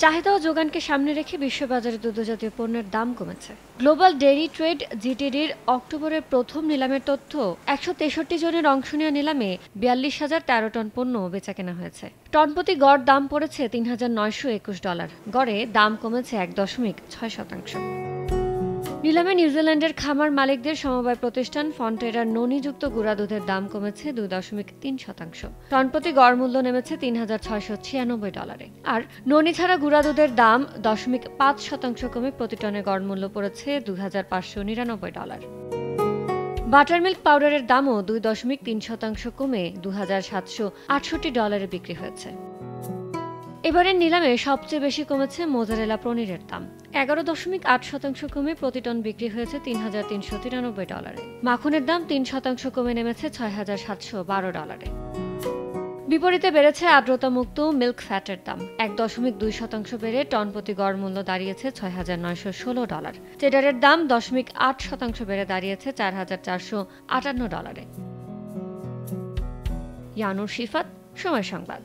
চাহিদা ও যোগানকে সামনে রেখে বিশ্ববাজারে দুগ্ধজাতীয় পণ্যের দাম কমেছে। গ্লোবাল ডেইরি ট্রেড জিটিডির অক্টোবরের প্রথম নিলামের তথ্য, ১৬৩ জনের অংশ নেওয়া নিলামে ৪২,০১৩ টন পণ্য বেচাকেনা হয়েছে। টনপ্রতি গড় দাম পড়েছে $৩,৯২১। গড়ে দাম কমেছে ১.৬%। নিলামে নিউজিল্যান্ডের খামার মালিকদের সমবায় প্রতিষ্ঠান ফন্টেরার ননিযুক্ত গুঁড়া দুধের দাম কমেছে ২.৩%। টনপ্রতি গড় মূল্য নেমেছে $৩,৬৯৬। আর ননি ছাড়া গুঁড়া দুধের দাম 0.৫% কমে প্রতি টনে গড় মূল্য পড়েছে $২,৫৯৯। বাটারমিল্ক পাউডারের দামও 2.3% কমে $২,৭৬৮ বিক্রি হয়েছে। এবারের নিলামে সবচেয়ে বেশি কমেছে মোজারেলা পনিরের দাম, 11.8% কমে প্রতি টন বিক্রি হয়েছে $3,393। মাখনের দাম 3% কমে নেমেছে $6,712। বিপরীতে বেড়েছে আর্দ্রতামুক্ত মিল্ক ফ্যাটের দাম, 1.2% বেড়ে টন প্রতি গড় মূল্য দাঁড়িয়েছে $6,916। চেডারের দাম 0.8% বেড়ে দাঁড়িয়েছে $4,458। ইয়ানুর শিফাত, সময় সংবাদ।